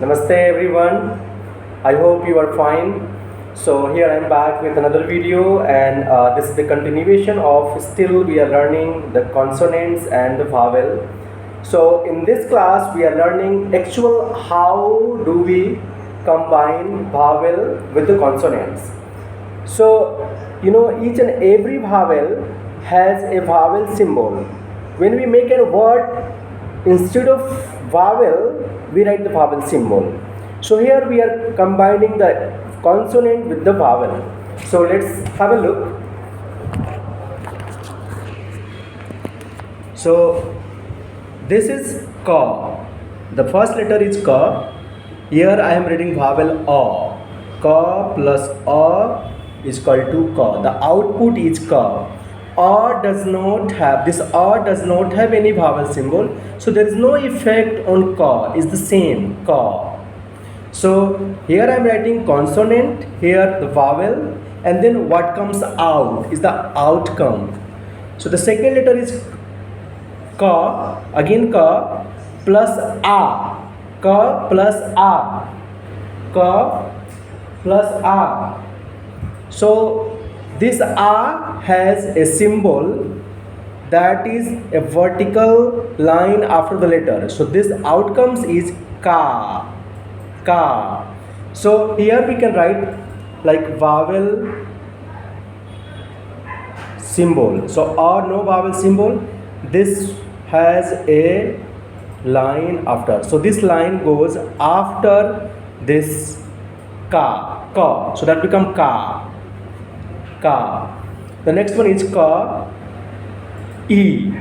Namaste everyone. I hope you are fine. So here I am back with another video, and this is the continuation of still we are learning the consonants and the vowel. So in this class we are learning actual how do we combine vowel with the consonants. So each and every vowel has a vowel symbol. When we make a word, instead of vowel we write the vowel symbol. So here we are combining the consonant with the vowel. So let's have a look. So this is ka. The first letter is ka. Here I am reading vowel a. Ka plus a is equal to ka. The output is ka. A does not have any vowel symbol, so there is no effect on ka. Is the same ka. So here I am writing consonant, here the vowel, and then what comes out is the outcome. So the second letter is ka, again ka plus a. Ka plus a. Ka plus a. So this a has a symbol that is a vertical line after the letter. So this outcomes is ka. Ka. So here we can write like vowel symbol. So or no vowel symbol. This has a line after. So this line goes after this ka. Ka. So that become ka. Ka. The next one is ka, e,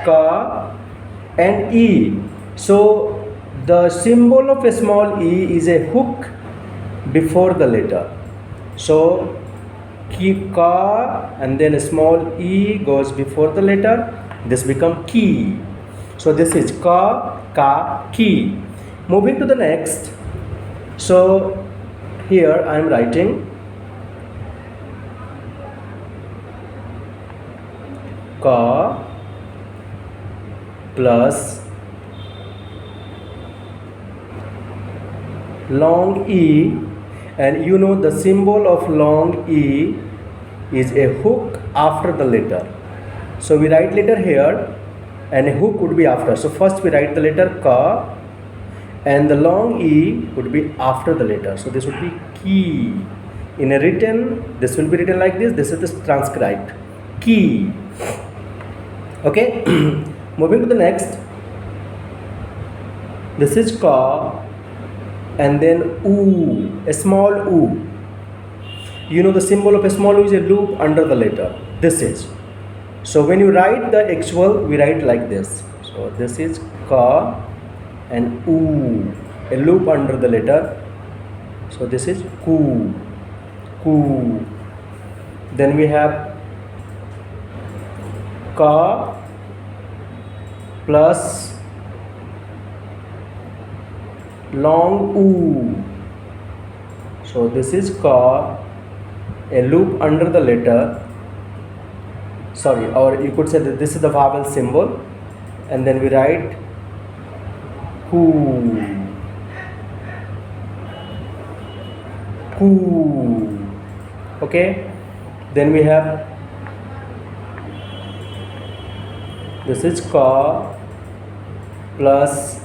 ka, and e. So the symbol of a small e is a hook before the letter. So ki, ka, and then a small e goes before the letter. This become ki. So this is ka, ka, ki. Moving to the next. So here I am writing ka plus long e, and you know the symbol of long e is a hook after the letter. So we write letter here and a hook would be after. So first we write the letter ka and the long e would be after the letter. So this would be ki. In a written, this will be written like this. This is the transcribed ki. Okay. Moving to the next. This is ka and then oo, a small oo. You know the symbol of a small oo is a loop under the letter. This is. So when you write the actual, we write like this. So this is ka and oo, a loop under the letter. So this is ku, ku. Then we have ka plus long oo. So this is ka, a loop under the letter. Sorry, or you could say that this is the vowel symbol, and then we write ku, ku. Okay. Then we have this is ka plus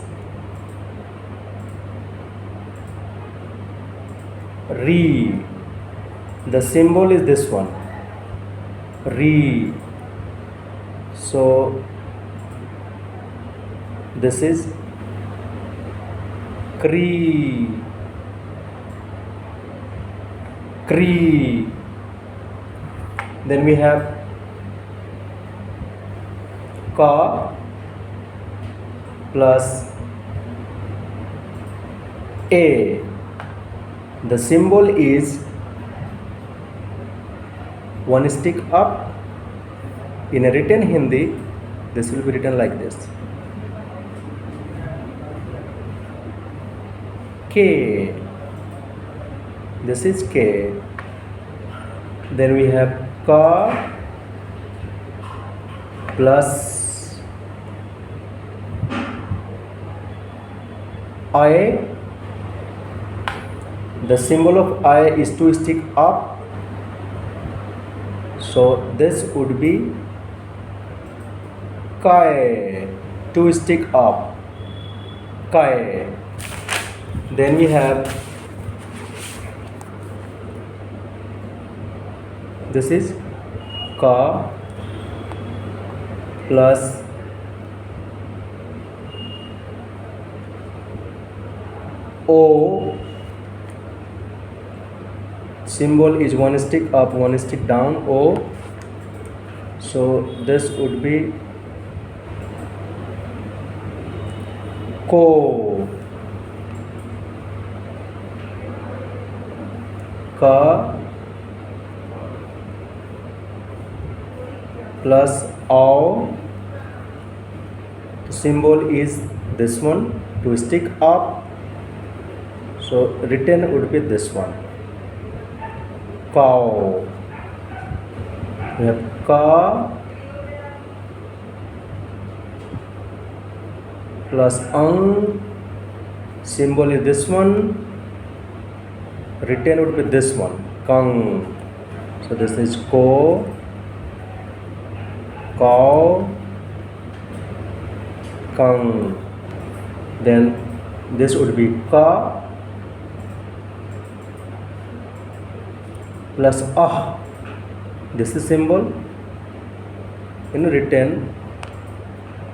re. The symbol is this one, re. So this is kri, kri. Then we have ka plus a. The symbol is one stick up. In a written Hindi, this will be written like this. K. This is K. Then we have ka plus I The symbol of I is to stick up. So this would be kai, to stick up. Kai. Then we have, this is ka plus o. Symbol is one stick up, one stick down, o. So this would be ko. Ka plus ao. The symbol is this one, to stick up. So written would be this one, cow. We have ka plus ang. Symbol is this one, written would be this one, kang. So this is ko, cow, kang. Then this would be ka plus ah. This is symbol in written.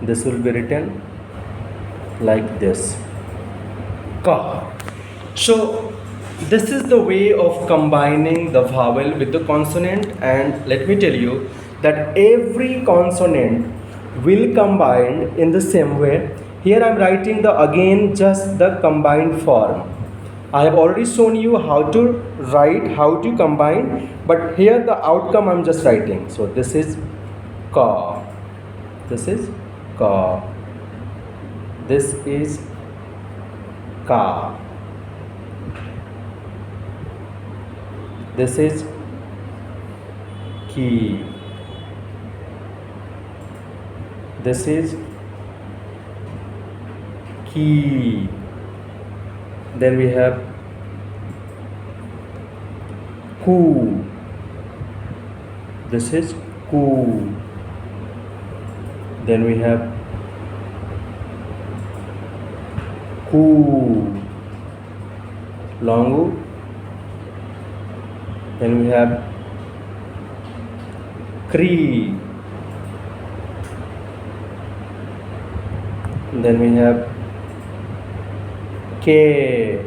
This will be written like this, ka. So this is the way of combining the vowel with the consonant, and let me tell you that every consonant will combine in the same way. Here I am writing the again just the combined form. I have already shown you how to write, how to combine, but here the outcome I am just writing. So this is ka, this is ka, this is ka, this is ki, this is ki. Then we have ku, this is ku. Then we have ku, long u. Then we have kri. Then we have K.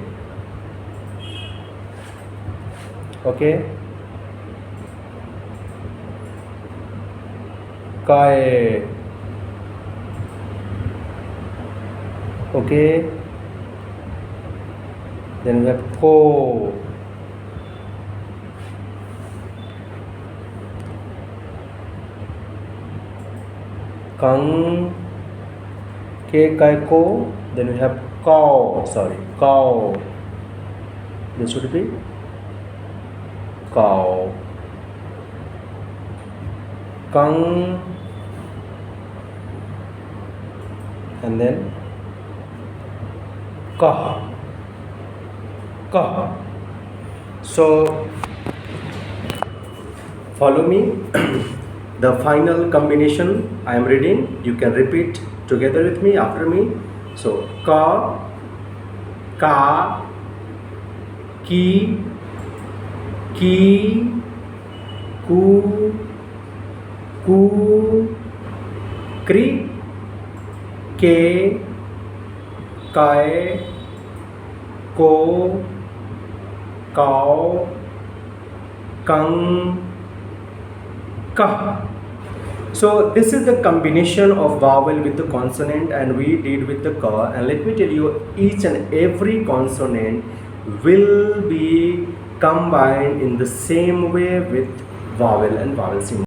Okay. Kai. Okay. Then we have ko. Kang. K kai ko. Then we have cow. Sorry, cow. This should be cow. Kang. And then ka. Ka. So follow me. The final combination I am reading. You can repeat together with me after me. So ka, ka, ki, ku, kri, ke, kai, ko, cow, kang, ka. So this is the combination of vowel with the consonant, and we did with the ka. And let me tell you, each and every consonant will be combined in the same way with vowel and vowel symbol.